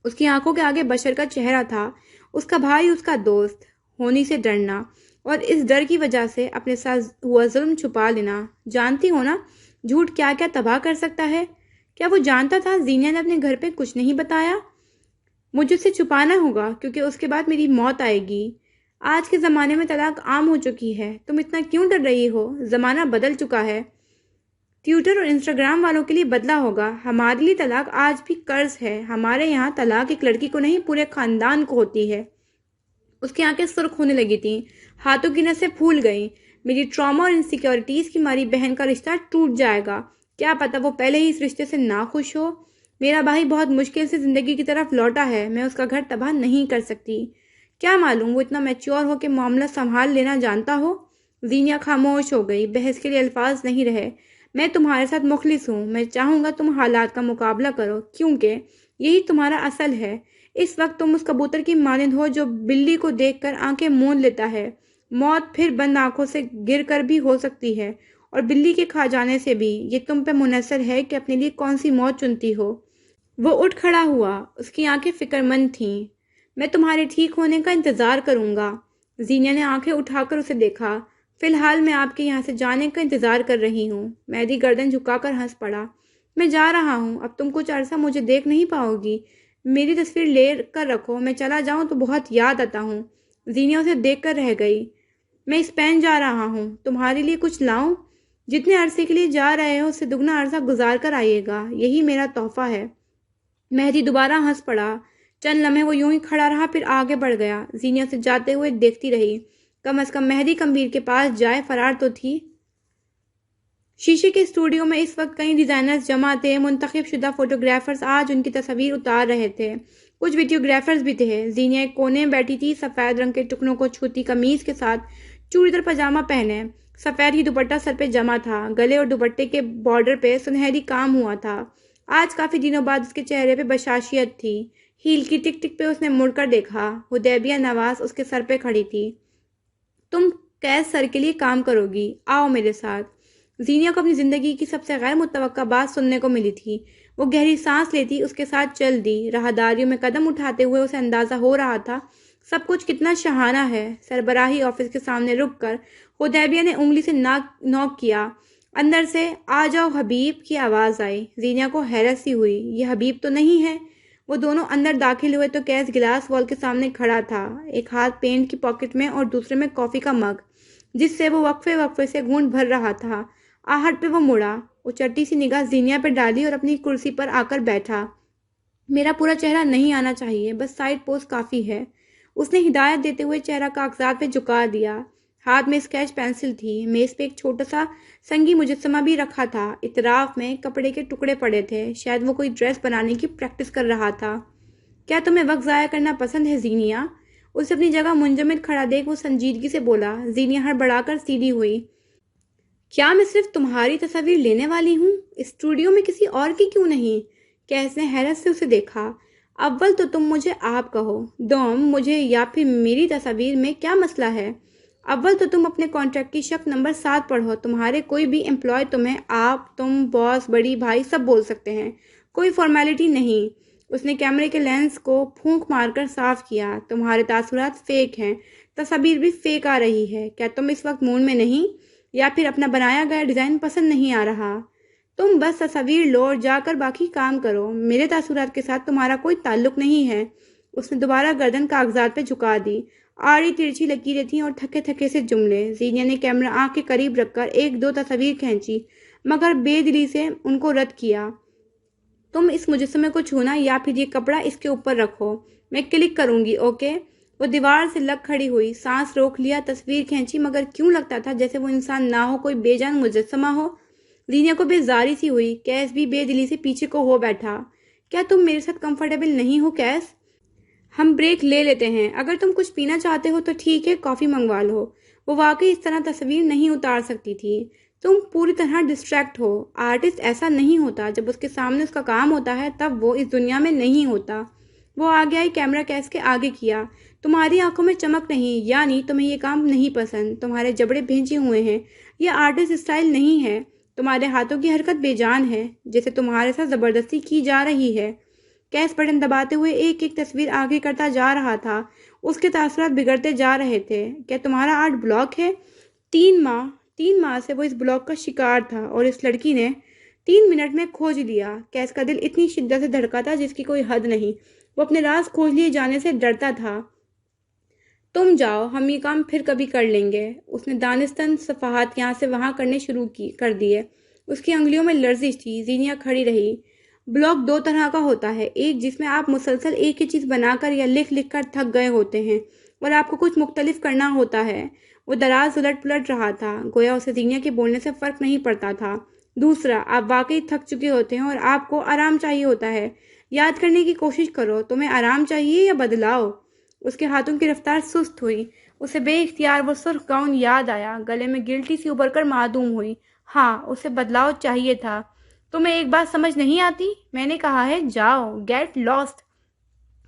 اس کی آنکھوں کے آگے بشر کا چہرہ تھا، اس کا بھائی، اس کا دوست۔ ہونی سے ڈرنا اور اس ڈر کی وجہ سے اپنے ساتھ ہوا ظلم چھپا لینا۔ جانتی ہو نا جھوٹ کیا کیا تباہ کر سکتا ہے؟ کیا وہ جانتا تھا زینیا نے اپنے گھر پہ کچھ نہیں بتایا؟ مجھے اسے چھپانا ہوگا کیونکہ اس کے بعد میری موت آئے گی۔ آج کے زمانے میں طلاق عام ہو چکی ہے، تم اتنا کیوں ڈر رہی ہو؟ زمانہ بدل چکا ہے۔ ٹویٹر اور انسٹاگرام والوں کے لیے بدلا ہوگا، ہمارے لیے طلاق آج بھی قرض ہے۔ ہمارے یہاں طلاق ایک لڑکی کو نہیں پورے خاندان کو ہوتی ہے۔ اس کی آنکھیں سرخ ہونے لگی تھیں، ہاتھوں کی نسیں پھول گئیں۔ میری ٹراما اور انسیکیورٹیز کی ماری بہن کا رشتہ ٹوٹ جائے گا، کیا پتہ وہ پہلے ہی اس رشتے سے ناخوش ہو۔ میرا بھائی بہت مشکل سے زندگی کی طرف لوٹا ہے، میں اس کا گھر تباہ نہیں کر سکتی۔ کیا معلوم وہ اتنا میچور ہو کہ معاملہ سنبھال لینا جانتا ہو۔ زینیا خاموش ہو گئی، بحث کے لیے الفاظ نہیں رہے۔ میں تمہارے ساتھ مخلص ہوں، میں چاہوں گا تم حالات کا مقابلہ کرو کیونکہ یہی تمہارا اصل ہے۔ اس وقت تم اس کبوتر کی مانند ہو جو بلی کو دیکھ کر آنکھیں موند لیتا ہے۔ موت پھر بند آنکھوں سے گر کر بھی ہو سکتی ہے اور بلی کے کھا جانے سے بھی۔ یہ تم پہ منحصر ہے کہ اپنے لیے کون سی موت چنتی ہو۔ وہ اٹھ کھڑا ہوا، اس کی آنکھیں فکر مند تھیں۔ میں تمہارے ٹھیک ہونے کا انتظار کروں گا۔ زینیا نے آنکھیں اٹھا کر اسے دیکھا۔ فی الحال میں آپ کے یہاں سے جانے کا انتظار کر رہی ہوں۔ مہدی گردن جھکا کر ہنس پڑا۔ میں جا رہا ہوں، اب تم کچھ عرصہ مجھے دیکھ نہیں پاؤ گی۔ میری تصویر لے کر رکھو، میں چلا جاؤں تو بہت یاد آتا ہوں۔ زینیا اسے دیکھ کر رہ گئی۔ میں اسپین جا رہا ہوں، تمہارے لیے کچھ لاؤں؟ جتنے عرصے کے لیے جا رہے ہو اس سے دگنا عرصہ گزار کر آئیے گا، یہی میرا تحفہ ہے۔ مہدی دوبارہ ہنس پڑا۔ چند لمحے وہ یوں ہی کھڑا رہا، پھر آگے بڑھ گیا۔ زینیا سے جاتے ہوئے دیکھتی رہی۔ کم از کم مہدی کمبیر کے پاس جائے فرار تو تھی۔ شیشے کے اسٹوڈیو میں اس وقت کئی ڈیزائنرز جمع تھے۔ منتخب شدہ فوٹوگرافرز آج ان کی تصاویر اتار رہے تھے، کچھ ویڈیوگرافرز بھی تھے۔ زینیا ایک کونے میں بیٹھی تھی، سفید رنگ کے ٹکنوں کو چھوتی قمیض کے ساتھ چوڑی دار پاجامہ پہنے۔ سفید ہی دوپٹہ سر پہ جمع تھا، گلے اور دوپٹے کے بارڈر پہ سنہری کام ہوا تھا۔ آج کافی دنوں بعد اس کے چہرے پہ بشاشیت تھی۔ ہیل کی ٹک ٹک پہ اس نے مڑ کر دیکھا۔ حدیبیہ نواز اس کے سر پہ کھڑی تھی۔ تم قیس سر کے لیے کام کرو گی، آؤ میرے ساتھ۔ زینیا کو اپنی زندگی کی سب سے غیر متوقع بات سننے کو ملی تھی۔ وہ گہری سانس لیتی اس کے ساتھ چل دی۔ راہداریوں میں قدم اٹھاتے ہوئے اسے اندازہ ہو رہا تھا سب کچھ کتنا شاہانہ ہے۔ سربراہی آفس کے سامنے رک کر حدیبیہ نے انگلی سے نوک کیا۔ اندر سے آ جاؤ حبیب کی آواز آئی۔ زینیا کو حیرت سی ہوئی، یہ حبیب تو نہیں ہے۔ وہ دونوں اندر داخل ہوئے تو قیس گلاس وال کے سامنے کھڑا تھا، ایک ہاتھ پینٹ کی پاکٹ میں اور دوسرے میں کافی کا مگ جس سے وہ وقفے وقفے سے گھونٹ بھر رہا تھا۔ آہٹ پہ وہ مڑا، اچٹی سی نگاہ زینیا پہ ڈالی اور اپنی کرسی پر آ کر بیٹھا۔ میرا پورا چہرہ نہیں آنا چاہیے، بس سائڈ پوز کافی ہے۔ اس نے ہدایت دیتے ہوئے چہرہ کاغذات پہ جھکا دیا۔ ہاتھ میں اسکیچ پینسل تھی، میز پہ ایک چھوٹا سا سنگی مجسمہ بھی رکھا تھا۔ اطراف میں کپڑے کے ٹکڑے پڑے تھے، شاید وہ کوئی ڈریس بنانے کی پریکٹس کر رہا تھا۔ کیا تمہیں وقت ضائع کرنا پسند ہے زینیا؟ اسے اپنی جگہ منجمد کھڑا دیکھ وہ سنجیدگی سے بولا۔ زینیا ہڑبڑا کر سیدھی ہوئی۔ کیا میں صرف تمہاری تصاویر لینے والی ہوں؟ اسٹوڈیو میں کسی اور کی کیوں نہیں؟ کیس نے حیرت سے اسے دیکھا۔ اول تو تم مجھے آپ کہو، دوم مجھے یا پھر میری تصاویر میں کیا مسئلہ ہے؟ اول تو تم اپنے کانٹریکٹ کی شرط نمبر 7 پڑھو، تمہارے کوئی بھی امپلائی تمہیں آپ، تم، باس، بڑی بھائی سب بول سکتے ہیں، کوئی فارمیلٹی نہیں۔ اس نے کیمرے کے لینس کو پھونک مار کر صاف کیا۔ تمہارے تاثرات فیک ہیں، تصاویر بھی فیک آ رہی ہے۔ کیا تم اس وقت موڈ میں نہیں، یا پھر اپنا بنایا گیا ڈیزائن پسند نہیں آ رہا؟ تم بس تصاویر لو اور جا کر باقی کام کرو، میرے تاثرات کے ساتھ تمہارا کوئی تعلق نہیں ہے۔ اس نے دوبارہ گردن کاغذات پہ جھکا دی۔ آڑی ترچھی لکیریں تھیں اور تھکے تھکے سے جملے۔ زینیا نے کیمرہ آنکھ کے قریب رکھ کر ایک دو تصاویر کھینچی، مگر بے دلی سے ان کو رد کیا۔ تم اس مجسمے کو چھونا یا پھر یہ کپڑا اس کے اوپر رکھو، میں کلک کروں گی، اوکے؟ وہ دیوار سے لگ کھڑی ہوئی، سانس روک لیا، تصویر کھینچی، مگر کیوں لگتا تھا جیسے وہ انسان نہ ہو، کوئی بے جان مجسمہ ہو۔ زینیا کو بیزاری سی ہوئی۔ کیس بھی بے دلی سے پیچھے کو ہو بیٹھا۔ کیا تم میرے ساتھ کمفرٹیبل نہیں ہو کیس؟ ہم بریک لے لیتے ہیں، اگر تم کچھ پینا چاہتے ہو تو ٹھیک ہے، کافی منگوا لو۔ وہ واقعی اس طرح تصویر نہیں اتار سکتی تھی۔ تم پوری طرح ڈسٹریکٹ ہو۔ آرٹسٹ ایسا نہیں ہوتا، جب اس کے سامنے اس کا کام ہوتا ہے تب وہ اس دنیا میں نہیں ہوتا۔ وہ آگے آئی، کیمرہ کیس کے آگے کیا۔ تمہاری آنکھوں میں چمک نہیں، یعنی تمہیں یہ کام نہیں پسند، تمہارے جبڑے بھینچے ہوئے ہیں، یہ آرٹسٹ اسٹائل نہیں ہے، تمہارے ہاتھوں کی حرکت بے جان ہے، جیسے تمہارے ساتھ زبردستی کی جا رہی ہے۔ کیس بٹن دباتے ہوئے ایک ایک تصویر آگے کرتا جا رہا تھا۔ اس کے تاثرات بگڑتے جا رہے تھے۔ کیا تمہارا آرٹ بلاک ہے؟ 3 ماہ سے وہ اس بلاک کا شکار تھا، اور اس لڑکی نے 3 منٹ میں کھوج لیا۔ کیس کا دل اتنی شدت سے دھڑکا تھا جس کی کوئی حد نہیں۔ وہ اپنے راز کھوج لیے جانے سے ڈرتا تھا۔ تم جاؤ، ہم یہ کام پھر کبھی کر لیں گے۔ اس نے دانستن صفحات یہاں سے وہاں کرنے شروع کر دیے۔ اس کی انگلیوں میں لرزش تھی۔ زینیا کھڑی رہی۔ بلاک 2 طرح کا ہوتا ہے، ایک جس میں آپ مسلسل ایک ہی چیز بنا کر یا لکھ لکھ کر تھک گئے ہوتے ہیں اور آپ کو کچھ مختلف کرنا ہوتا ہے۔ وہ دراز الٹ پلٹ رہا تھا، گویا اسے زینیا کے بولنے سے فرق نہیں پڑتا تھا۔ دوسرا، آپ واقعی تھک چکے ہوتے ہیں اور آپ کو آرام چاہیے ہوتا ہے۔ یاد کرنے کی کوشش کرو، تمہیں آرام چاہیے یا بدلاؤ؟ اس کے ہاتھوں کی رفتار سست ہوئی۔ اسے بے اختیار وہ سرخ گاؤن یاد آیا، گلے میں گلٹی سی ابھر کر معدوم ہوئی۔ ہاں، اسے بدلاؤ چاہیے تھا۔ تمہیں ایک بات سمجھ نہیں آتی؟ میں نے کہا ہے جاؤ، گیٹ لاسٹ۔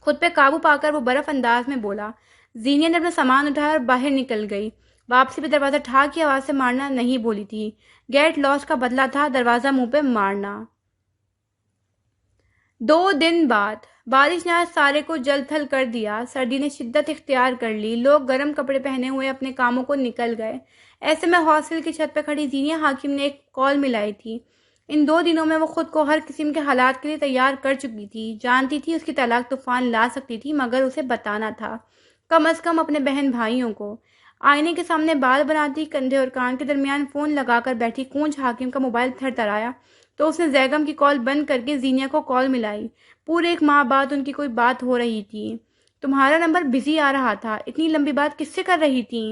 خود پہ قابو پا کر وہ برف انداز میں بولا۔ زینیا نے اپنا سامان اٹھایا اور باہر نکل گئی۔ واپسی پہ دروازہ ٹھاک کی آواز سے مارنا نہیں بولی تھی۔ گیٹ لاسٹ کا بدلہ تھا دروازہ منہ پہ مارنا۔ 2 دن بعد بارش نے آج سارے کو جل تھل کر دیا۔ سردی نے شدت اختیار کر لی۔ لوگ گرم کپڑے پہنے ہوئے اپنے کاموں کو نکل گئے۔ ایسے میں ہاسٹل کی چھت پہ کھڑی زینیا حاکم نے ایک کال ملائی تھی۔ ان 2 دنوں میں وہ خود کو ہر قسم کے حالات کے لیے تیار کر چکی تھی۔ جانتی تھی اس کی طلاق طوفان لا سکتی تھی، مگر اسے بتانا تھا، کم از کم اپنے بہن بھائیوں کو۔ آئینے کے سامنے بال بناتی، کندھے اور کان کے درمیان فون لگا کر بیٹھی کونچ حاکم کا موبائل تھر تھرایا تو اس نے زیگم کی کال بند کر کے زینیا کو کال ملائی۔ پورے 1 ماہ بعد ان کی کوئی بات ہو رہی تھی۔ تمہارا نمبر بزی آ رہا تھا۔ اتنی لمبی بات کس سے کر رہی تھی؟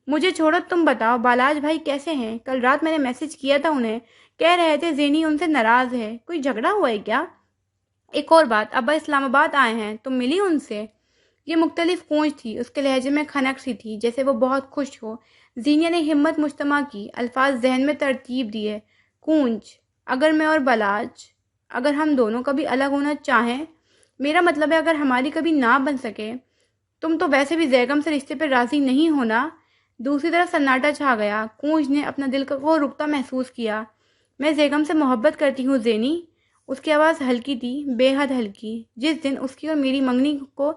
مجھے چھوڑو، تم بتاؤ بالاج بھائی کیسے ہیں؟ کل رات میں نے میسج کیا تھا انہیں، کہہ رہے تھے زینی ان سے ناراض ہے، کوئی جھگڑا ہوا ہے کیا؟ ایک اور بات، ابا اسلام آباد آئے ہیں، تم ملی ان سے؟ یہ مختلف گونج تھی، اس کے لہجے میں کھنک سی تھی، جیسے وہ بہت خوش ہو۔ زینیا نے ہمت مجتمع کی، الفاظ ذہن میں ترتیب دیے۔ گونج، اگر میں اور بالاج، اگر ہم دونوں کبھی الگ ہونا چاہیں، میرا مطلب ہے اگر ہماری کبھی نہ بن سکے، تم تو ویسے بھی زیگم سے رشتے پہ راضی نہیں ہونا۔ دوسری طرف سناٹا چھا گیا۔ گونج نے اپنا دل کو رکتا محسوس کیا۔ میں زیگم سے محبت کرتی ہوں زینی۔ اس کی آواز ہلکی تھی، بے حد ہلکی۔ جس دن اس کی اور میری منگنی کو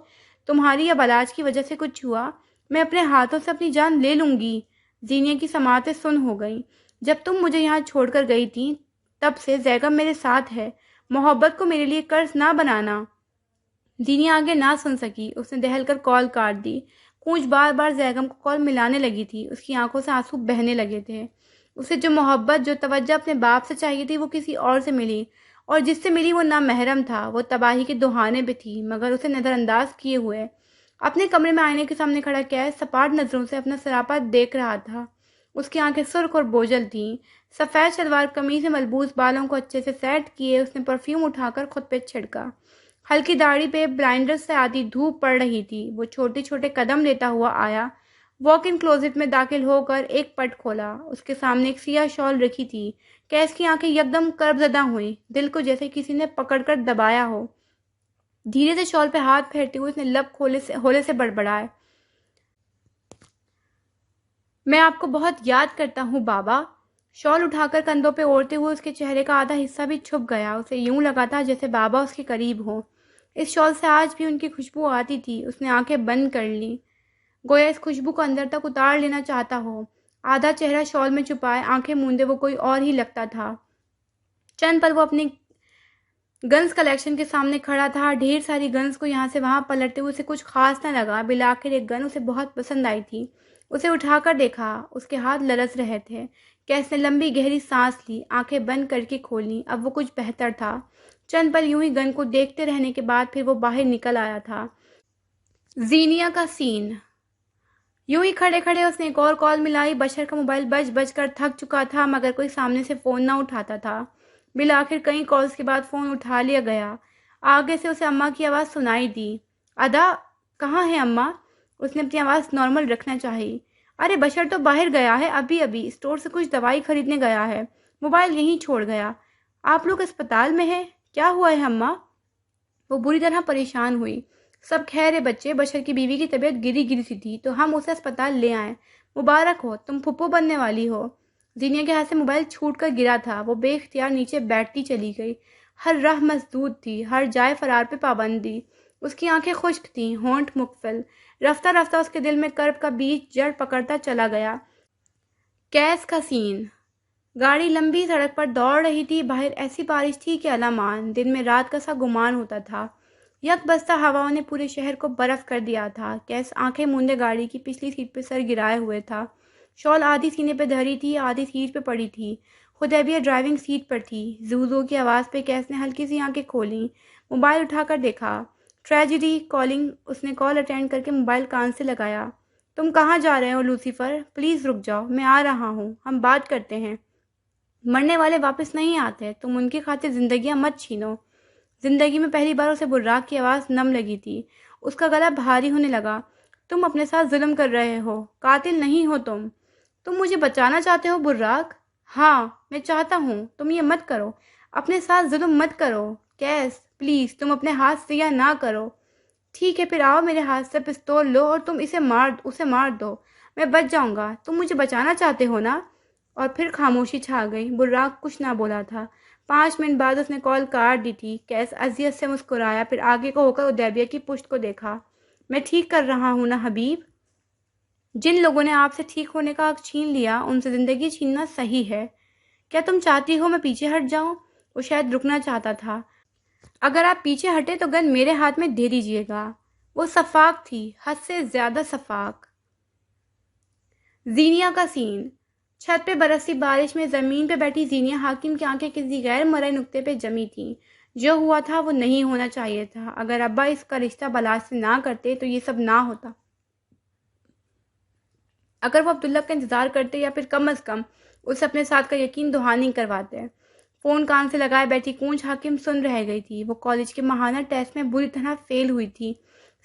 تمہاری یا بالاج کی وجہ سے کچھ ہوا، میں اپنے ہاتھوں سے اپنی جان لے لوں گی۔ زینیا کی سماعتیں سن ہو گئیں۔ جب تم مجھے یہاں چھوڑ کر گئی تھی تب سے زیگم میرے ساتھ ہے، محبت کو میرے لیے قرض نہ بنانا۔ زینیا آگے نہ سن سکی، اس نے دہل کر کال کاٹ دی۔ کونچ بار بار زیگم کو کال ملانے لگی تھی، اس کی آنکھوں سے آنسو بہنے لگے تھے۔ اسے جو محبت، جو توجہ اپنے باپ سے چاہیے تھی وہ کسی اور سے ملی، اور جس سے ملی وہ نامحرم تھا، وہ تباہی کے دہانے پہ تھی، مگر اسے نظر انداز کیے ہوئے۔ اپنے کمرے میں آئینے کے سامنے کھڑا کیس سپاٹ نظروں سے اپنا سراپا دیکھ رہا تھا۔ اس کی آنکھیں سرخ اور بوجھل تھیں۔ سفید شلوار قمیض میں ملبوس بالوں کو اچھے سے سیٹ کیے اس نے پرفیوم اٹھا کر خود پہ چھڑکا۔ ہلکی داڑھی پہ بلائنڈر سے آتی دھوپ پڑ رہی تھی۔ وہ چھوٹے چھوٹے قدم لیتا ہوا آیا۔ واک ان کلوزٹ میں داخل ہو کر ایک پٹ کھولا۔ اس کے سامنے ایک سیاہ شال رکھی تھی۔ کیس کی آنکھیں یکدم کرب زدہ ہوئیں، دل کو جیسے کسی نے پکڑ کر دبایا ہو۔ دھیرے سے شال پہ ہاتھ پھیرتے ہوئے اس نے لب ہولے سے بڑبڑائے، میں آپ کو بہت یاد کرتا ہوں بابا۔ شال اٹھا کر کندھوں پہ اوڑھتے ہوئے اس کے چہرے کا آدھا حصہ بھی چھپ گیا۔ اسے یوں لگا تھا جیسے بابا اس کے قریب ہوں۔ اس شال سے آج بھی ان کی خوشبو آتی تھی۔ اس نے آنکھیں بند کر لیں، گویا اس خوشبو کو اندر تک اتار لینا چاہتا ہو۔ آدھا چہرہ شال میں چھپائے، آنکھیں موندے وہ کوئی اور ہی لگتا تھا۔ چند پل وہ اپنی گنز کلیکشن کے سامنے کھڑا تھا، ڈھیر ساری گنز کو یہاں سے وہاں پلٹتے ہوئے اسے کچھ خاص نہ لگا۔ بالآخر ایک گن اسے بہت پسند آئی تھی۔ اسے اٹھا کر دیکھا، اس کے ہاتھ لرز رہے تھے۔ کیس نے لمبی گہری سانس لی، آنکھیں بند کر کے کھولیں۔ اب وہ کچھ بہتر تھا۔ چند پل یوں ہی گن کو دیکھتے رہنے کے بعد پھر وہ باہر نکل آیا تھا۔ زینیا کا سین۔ یوں ہی کھڑے کھڑے اس نے ایک اور کال ملائی۔ بشر کا موبائل بج بج کر تھک چکا تھا، مگر کوئی سامنے سے فون نہ اٹھاتا تھا۔ بالآخر کئی کالز کے بعد فون اٹھا لیا گیا۔ آگے سے اسے اماں کی آواز سنائی دی۔ ادا، کہاں ہے اماں؟ اس نے اپنی آواز نارمل رکھنا چاہی۔ ارے بشر تو باہر گیا ہے، ابھی اسٹور سے کچھ دوائی خریدنے گیا ہے، موبائل یہیں چھوڑ گیا۔ آپ لوگ اسپتال میں ہیں؟ کیا ہوا ہے اماں؟ وہ بری طرح پریشان ہوئی۔ سب خیر ہے بچے، بشر کی بیوی کی طبیعت گری سی تھی تو ہم اسے اسپتال لے آئے۔ مبارک ہو، تم پھپھو بننے والی ہو۔ زینیا کے ہاتھ سے موبائل چھوٹ کر گرا تھا۔ وہ بے اختیار نیچے بیٹھتی چلی گئی۔ ہر راہ مسدود تھی، ہر جائے فرار پہ پابندی۔ اس کی آنکھیں خشک تھیں، ہونٹ مقفل۔ رفتہ رفتہ اس کے دل میں کرب کا بیج جڑ پکڑتا چلا گیا۔ کیس کا سین۔ گاڑی لمبی سڑک پر دوڑ رہی تھی۔ باہر ایسی بارش تھی کہ الامان، دن میں رات کا سا گمان ہوتا تھا۔ یک بستہ ہواؤں نے پورے شہر کو برف کر دیا تھا۔ کیس آنکھیں موندے گاڑی کی پچھلی سیٹ پہ سر گرائے ہوئے تھا۔ شال آدھی سینے پہ دھری تھی، آدھی سیٹ پہ پڑی تھی۔ حدیبیہ ڈرائیونگ سیٹ پر تھی۔ زو زو کی آواز پہ کیس نے ہلکی سی آنکھیں کھولیں، موبائل اٹھا کر دیکھا۔ Tragedy calling. اس نے کال اٹینڈ کر کے موبائل کان سے لگایا۔ تم کہاں جا رہے ہو لوسیفر؟ پلیز رک جاؤ، میں آ رہا ہوں، ہم بات کرتے ہیں۔ مرنے والے واپس نہیں آتے، تم ان کی خاطر زندگیاں مت چھینو۔ زندگی میں پہلی بار اسے براق کی آواز نم لگی تھی۔ اس کا گلا بھاری ہونے لگا۔ تم اپنے ساتھ ظلم کر رہے ہو، قاتل نہیں ہو تم۔ تم مجھے بچانا چاہتے ہو براق؟ ہاں، میں چاہتا ہوں، تم یہ مت کرو، اپنے ساتھ ظلم مت کرو۔ کیس پلیز، تم اپنے ہاتھ سے یہ نہ کرو۔ ٹھیک ہے پھر آؤ، میرے ہاتھ سے پستول لو اور تم اسے مار دو، میں بچ جاؤں گا۔ تم مجھے بچانا چاہتے ہو نا؟ اور پھر خاموشی چھا گئی۔ براق کچھ نہ بولا تھا۔ 5 منٹ بعد اس نے کال کاٹ دی تھی۔ کیس اذیت سے مسکرایا، پھر آگے کو ہو کر حدیبیہ کی پشت کو دیکھا۔ میں ٹھیک کر رہا ہوں نا حبیب؟ جن لوگوں نے آپ سے ٹھیک ہونے کا حق چھین لیا، ان سے زندگی چھیننا صحیح ہے؟ کیا تم چاہتی ہو میں پیچھے ہٹ جاؤں؟ وہ شاید رکنا چاہتا تھا۔ اگر آپ پیچھے ہٹے تو گن میرے ہاتھ میں دے دیجیے گا۔ وہ شفاق تھی، حد سے زیادہ شفاق۔ زینیا کا سین۔ چھت پہ برسی بارش میں زمین پہ بیٹھی زینیا حاکم کی آنکھیں کسی غیر مرئی نقطے پہ جمی تھیں۔ جو ہوا تھا وہ نہیں ہونا چاہیے تھا۔ اگر ابا اس کا رشتہ بلاش سے نہ کرتے تو یہ سب نہ ہوتا۔ اگر وہ عبداللہ کا انتظار کرتے یا پھر کم از کم اسے اپنے ساتھ کا یقین دہانی کرواتے۔ فون کان سے لگائے بیٹھی کونج حاکم سن رہ گئی تھی۔ وہ کالج کے ماہانہ ٹیسٹ میں بری طرح فیل ہوئی تھی۔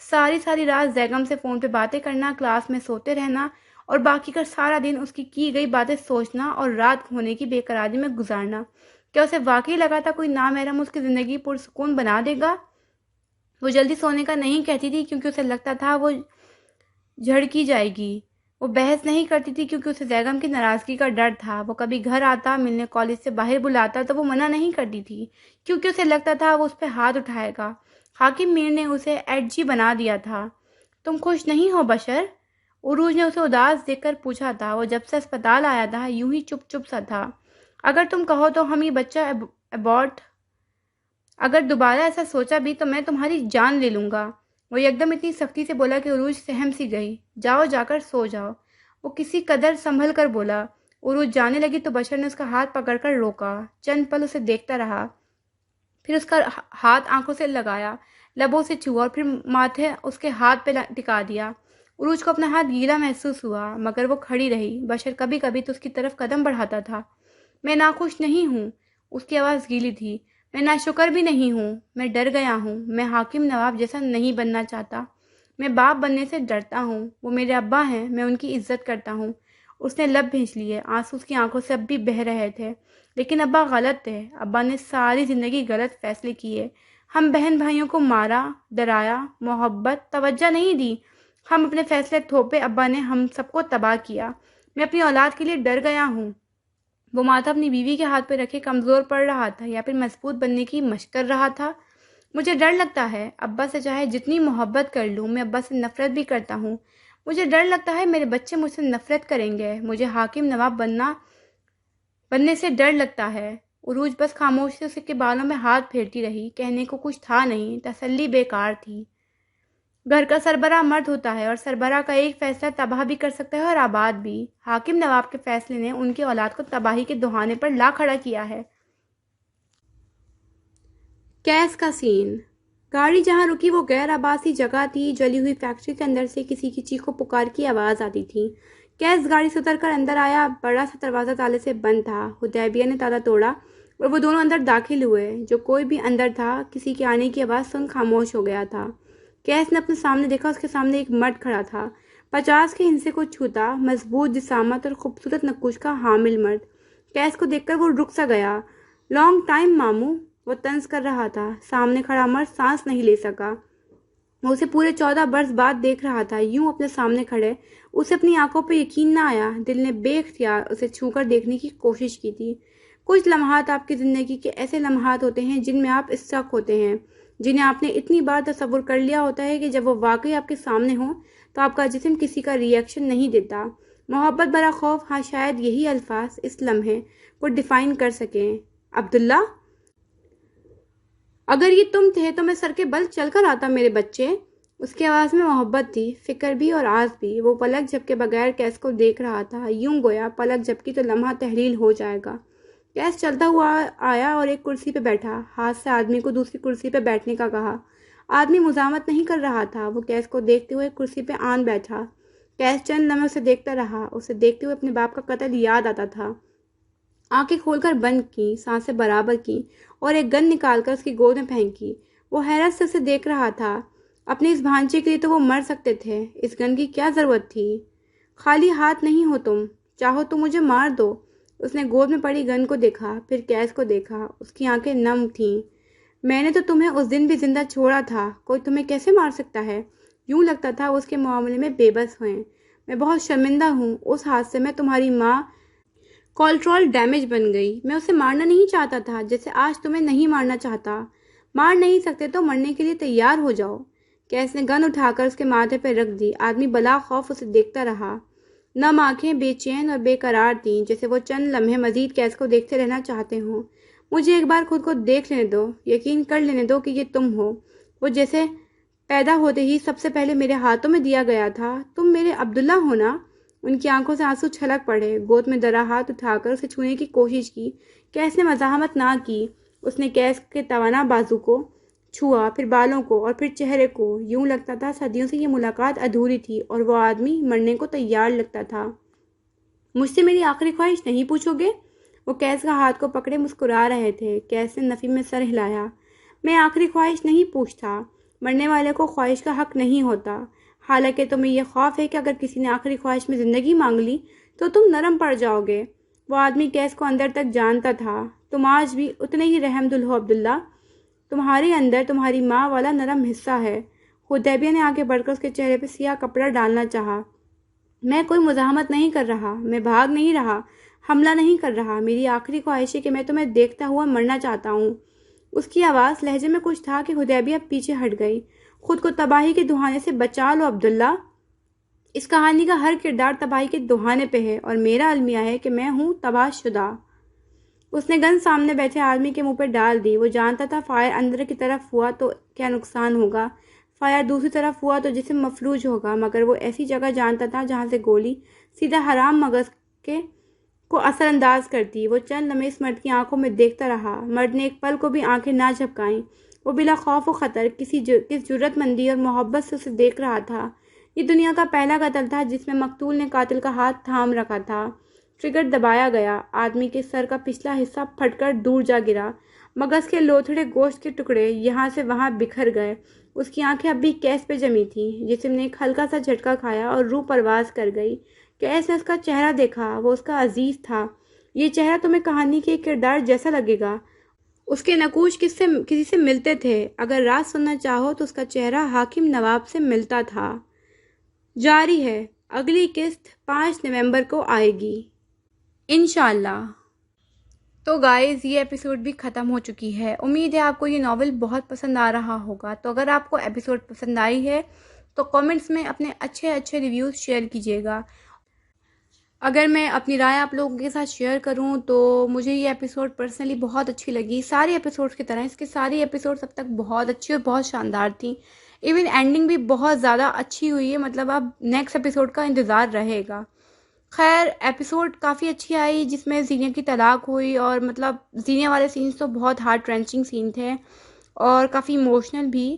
ساری رات زیگم سے فون پہ باتیں کرنا، کلاس میں سوتے رہنا اور باقی کا سارا دن اس کی گئی باتیں سوچنا اور رات ہونے کی بے قراری میں گزارنا۔ کیا اسے واقعی لگا تھا کوئی نامحرم اس کی زندگی پرسکون بنا دے گا؟ وہ جلدی سونے کا نہیں کہتی تھی کیونکہ اسے لگتا تھا وہ جھڑکی جائے گی۔ وہ بحث نہیں کرتی تھی کیونکہ اسے زیگم کی ناراضگی کا ڈر تھا۔ وہ کبھی گھر آتا، ملنے کالج سے باہر بلاتا تو وہ منع نہیں کرتی تھی کیونکہ اسے لگتا تھا وہ اس پہ ہاتھ اٹھائے گا۔ حاکم میر نے اسے ایڈجی بنا دیا تھا۔ تم خوش نہیں ہو بشر؟ عروج نے اسے اداس دیکھ کر پوچھا تھا۔ وہ جب سے اسپتال آیا تھا یوں ہی چپ سا تھا۔ اگر تم کہو تو ہم یہ بچہ ابورٹ، اگر دوبارہ ایسا سوچا بھی تو میں تمہاری جان لے لوں گا۔ وہ یکدم اتنی سختی سے بولا کہ عروج سہم سی گئی۔ جاؤ، جا کر سو جاؤ، وہ کسی قدر سنبھل کر بولا۔ عروج جانے لگی تو بشر نے اس کا ہاتھ پکڑ کر روکا۔ چند پل اسے دیکھتا رہا، پھر اس کا ہاتھ آنکھوں سے لگایا، لبوں سے چھوا اور پھر ماتھے اس کے ہاتھ پہ ٹکا دیا۔ عروج کو اپنا ہاتھ گیلا محسوس ہوا مگر وہ کھڑی رہی۔ بشر کبھی کبھی تو اس کی طرف قدم بڑھاتا تھا۔ میں ناخوش نہیں ہوں، اس کی آواز گیلی تھی۔ میں ناشکر بھی نہیں ہوں، میں ڈر گیا ہوں، میں حاکم نواب جیسا نہیں بننا چاہتا۔ میں باپ بننے سے ڈرتا ہوں، وہ میرے ابا ہیں، میں ان کی عزت کرتا ہوں۔ اس نے لب بھینچ لیے، آنسو اس کی آنکھوں سے اب بھی بہہ رہے تھے۔ لیکن ابا غلط تھے، ابا نے ساری زندگی غلط فیصلے کیے۔ ہم بہن بھائیوں کو مارا، ڈرایا، محبت، توجہ نہیں دی۔ ہم اپنے فیصلے تھوپے، ابا نے ہم سب کو تباہ کیا۔ میں اپنی اولاد کے لیے ڈر گیا ہوں۔ وہ ماتھا اپنی بیوی کے ہاتھ پہ رکھے کمزور پڑ رہا تھا یا پھر مضبوط بننے کی مشق کر رہا تھا؟ مجھے ڈر لگتا ہے، ابا سے چاہے جتنی محبت کر لوں، میں ابا سے نفرت بھی کرتا ہوں۔ مجھے ڈر لگتا ہے میرے بچے مجھ سے نفرت کریں گے، مجھے حاکم نواب بننے سے ڈر لگتا ہے۔ عروج بس خاموشی سے اس کے بالوں میں ہاتھ پھیرتی رہی، کہنے کو کچھ تھا نہیں، تسلی بیکار تھی۔ گھر کا سربراہ مرد ہوتا ہے اور سربراہ کا ایک فیصلہ تباہ بھی کر سکتا ہے اور آباد بھی۔ حاکم نواب کے فیصلے نے ان کی اولاد کو تباہی کے دہانے پر لا کھڑا کیا ہے۔ کیس کا سین۔ گاڑی جہاں رکی وہ غیر آبادی جگہ تھی۔ جلی ہوئی فیکٹری کے اندر سے کسی کی چیخ و پکار کی آواز آتی تھی۔ کیس گاڑی سے اتر کر اندر آیا۔ بڑا سا دروازہ تالے سے بند تھا۔ حدیبیہ نے تالا توڑا اور وہ دونوں اندر داخل ہوئے۔ جو کوئی بھی اندر تھا کسی کے آنے کی آواز سن خاموش ہو گیا تھا۔ کیس نے اپنے سامنے دیکھا، اس کے سامنے ایک مرد کھڑا تھا، 50 کے ہندسے کو چھوتا، مضبوط جسامت اور خوبصورت نقوش کا حامل مرد۔ کیس کو دیکھ کر وہ رک سا گیا۔ لانگ ٹائم ماموں، وہ طنز کر رہا تھا۔ سامنے کھڑا مرد سانس نہیں لے سکا۔ وہ اسے پورے 14 برس بعد دیکھ رہا تھا، یوں اپنے سامنے کھڑے۔ اسے اپنی آنکھوں پہ یقین نہ آیا۔ دل نے بے اختیار اسے چھو کر دیکھنے کی کوشش کی تھی۔ کچھ لمحات آپ کی زندگی کے ایسے لمحات ہوتے ہیں جن میں آپ اسٹک ہوتے ہیں، جنہیں آپ نے اتنی بار تصور کر لیا ہوتا ہے کہ جب وہ واقعی آپ کے سامنے ہوں تو آپ کا جسم کسی کا ریئیکشن نہیں دیتا۔ محبت بھرا خوف، ہاں شاید یہی الفاظ اس لمحے کو ڈیفائن کر سکیں۔ عبداللہ، اگر یہ تم تھے تو میں سر کے بل چل کر آتا میرے بچے۔ اس کی آواز میں محبت تھی، فکر بھی اور آز بھی۔ وہ پلک جھپکے بغیر کیس کو دیکھ رہا تھا، یوں گویا پلک جھپکی تو لمحہ تحلیل ہو جائے گا۔ کیس چلتا ہوا آیا اور ایک کرسی پہ بیٹھا، ہاتھ سے آدمی کو دوسری کرسی پہ بیٹھنے کا کہا۔ آدمی مزاحمت نہیں کر رہا تھا، وہ کیس کو دیکھتے ہوئے کرسی پہ آن بیٹھا۔ کیس چند لمحے اسے دیکھتا رہا، اسے دیکھتے ہوئے اپنے باپ کا قتل یاد آتا تھا۔ آنکھیں کھول کر بند کی، سانسیں برابر کی اور ایک گن نکال کر اس کی گود میں پھینکی۔ وہ حیرت سے اسے دیکھ رہا تھا۔ اپنے اس بھانچے کے لیے تو وہ مر سکتے تھے، اس گن کی کیا ضرورت تھی؟ خالی ہاتھ نہیں ہو تم، چاہو تو مجھے مار دو۔ اس نے گود میں پڑی گن کو دیکھا، پھر کیس کو دیکھا، اس کی آنکھیں نم تھیں۔ میں نے تو تمہیں اس دن بھی زندہ چھوڑا تھا، کوئی تمہیں کیسے مار سکتا ہے؟ یوں لگتا تھا اس کے معاملے میں بے بس ہوئے۔ میں بہت شرمندہ ہوں، اس حادثے میں تمہاری ماں کولیٹرل ڈیمیج بن گئی۔ میں اسے مارنا نہیں چاہتا تھا، جیسے آج تمہیں نہیں مارنا چاہتا۔ مار نہیں سکتے تو مرنے کے لیے تیار ہو جاؤ۔ کیس نے گن اٹھا کر اس کے ماتھے پہ رکھ دی۔ آدمی بلا خوف اسے دیکھتا رہا۔ نم آنکھیں بے چین اور بے قرار تھیں، جیسے وہ چند لمحے مزید کیس کو دیکھتے رہنا چاہتے ہوں۔ مجھے ایک بار خود کو دیکھ لینے دو، یقین کر لینے دو کہ یہ تم ہو، وہ جیسے پیدا ہوتے ہی سب سے پہلے میرے ہاتھوں میں دیا گیا تھا۔ تم میرے عبداللہ ہو نا؟ ان کی آنکھوں سے آنسو چھلک پڑے۔ گود میں درا ہاتھ اٹھا کر اسے چھونے کی کوشش کی۔ کیس نے مزاحمت نہ کی۔ اس نے کیس کے توانا بازو کو چھوا، پھر بالوں کو اور پھر چہرے کو۔ یوں لگتا تھا صدیوں سے یہ ملاقات ادھوری تھی اور وہ آدمی مرنے کو تیار لگتا تھا۔ مجھ سے میری آخری خواہش نہیں پوچھو گے؟ وہ کیس کا ہاتھ کو پکڑے مسکرا رہے تھے۔ کیس نے نفی میں سر ہلایا۔ میں آخری خواہش نہیں پوچھتا، مرنے والے کو خواہش کا حق نہیں ہوتا۔ حالانکہ تمہیں یہ خوف ہے کہ اگر کسی نے آخری خواہش میں زندگی مانگ لی تو تم نرم پڑ جاؤ گے۔ وہ آدمی کیس کو اندر تک جانتا تھا۔ تم آج بھی اتنے ہی رحم دل ہو عبداللہ، تمہارے اندر تمہاری ماں والا نرم حصہ ہے۔ حدیبیہ نے آگے بڑھ کر اس کے چہرے پہ سیاہ کپڑا ڈالنا چاہا۔ میں کوئی مزاحمت نہیں کر رہا، میں بھاگ نہیں رہا، حملہ نہیں کر رہا۔ میری آخری خواہش ہے کہ میں تمہیں دیکھتا ہوا مرنا چاہتا ہوں۔ اس کی آواز لہجے میں کچھ تھا کہ حدیبیہ پیچھے ہٹ گئی۔ خود کو تباہی کے دہانے سے بچا لو عبداللہ۔ اس کہانی کا ہر کردار تباہی کے دہانے پہ ہے اور میرا المیہ ہے کہ میں ہوں تباہ شدہ۔ اس نے گن سامنے بیٹھے آدمی کے منہ پہ ڈال دی۔ وہ جانتا تھا فائر اندر کی طرف ہوا تو کیا نقصان ہوگا، فائر دوسری طرف ہوا تو جسم مفلوج ہوگا، مگر وہ ایسی جگہ جانتا تھا جہاں سے گولی سیدھا حرام مغز کو اثر انداز کرتی۔ وہ چند لمحے اس مرد کی آنکھوں میں دیکھتا رہا۔ مرد نے ایک پل کو بھی آنکھیں نہ جھپکائیں۔ وہ بلا خوف و خطر کس جرأت مندی اور محبت سے اسے دیکھ رہا تھا۔ یہ دنیا کا پہلا قتل تھا جس میں مقتول نے قاتل کا ہاتھ تھام رکھا تھا۔ ٹریگر دبایا گیا۔ آدمی کے سر کا پچھلا حصہ پھٹ کر دور جا گرا۔ مگس کے لوتھڑے گوشت کے ٹکڑے یہاں سے وہاں بکھر گئے۔ اس کی آنکھیں اب بھی کیس پہ جمی تھیں۔ جسم نے ایک ہلکا سا جھٹکا کھایا اور روح پرواز کر گئی۔ کیس نے اس کا چہرہ دیکھا، وہ اس کا عزیز تھا۔ یہ چہرہ تمہیں کہانی کے ایک کردار جیسا لگے گا۔ اس کے نقوش کسی سے ملتے تھے۔ اگر راز سننا چاہو تو اس کا چہرہ حاکم نواب سے ملتا تھا۔ جاری ہے، اگلی قسط 5 نومبر کو آئے گی انشاءاللہ۔ تو گائز یہ ایپیسوڈ بھی ختم ہو چکی ہے۔ امید ہے آپ کو یہ ناول بہت پسند آ رہا ہوگا۔ تو اگر آپ کو ایپیسوڈ پسند آئی ہے تو کامنٹس میں اپنے اچھے ریویوز شیئر کیجیے گا۔ اگر میں اپنی رائے آپ لوگوں کے ساتھ شیئر کروں تو مجھے یہ ایپیسوڈ پرسنلی بہت اچھی لگی۔ سارے ایپیسوڈز کی طرح اس کے ساری ایپیسوڈز اب تک بہت اچھی اور بہت شاندار تھیں۔ ایون اینڈنگ بھی بہت زیادہ اچھی ہوئی ہے، مطلب اب نیکسٹ ایپیسوڈ کا انتظار رہے گا۔ خیر ایپیسوڈ کافی اچھی آئی جس میں زینیا کی طلاق ہوئی، اور مطلب زینیا والے سینس تو بہت ہارٹ رینچنگ سین تھے اور کافی ایموشنل بھی۔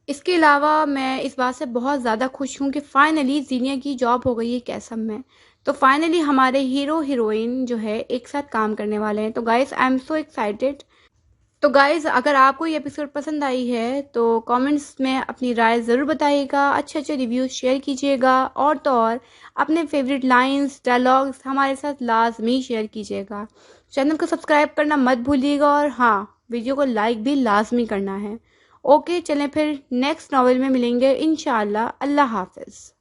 اس کے علاوہ میں اس بات سے بہت زیادہ خوش ہوں کہ فائنلی زینیا کی جاب ہو گئی ہے قیسم میں۔ تو فائنلی ہمارے ہیرو ہیروئن جو ہے ایک ساتھ کام کرنے والے ہیں۔ تو guys I am so excited. تو گائز اگر آپ کو یہ ایپیسوڈ پسند آئی ہے تو کامنٹس میں اپنی رائے ضرور بتائیے گا، اچھے ریویوز شیئر کیجیے گا، اور تو اور اپنے فیوریٹ لائنز ڈائلاگز ہمارے ساتھ لازمی شیئر کیجیے گا۔ چینل کو سبسکرائب کرنا مت بھولیے گا، اور ہاں ویڈیو کو لائک بھی لازمی کرنا ہے۔ اوکے چلیں پھر نیکسٹ ناول میں ملیں گے انشاءاللہ۔ اللہ حافظ۔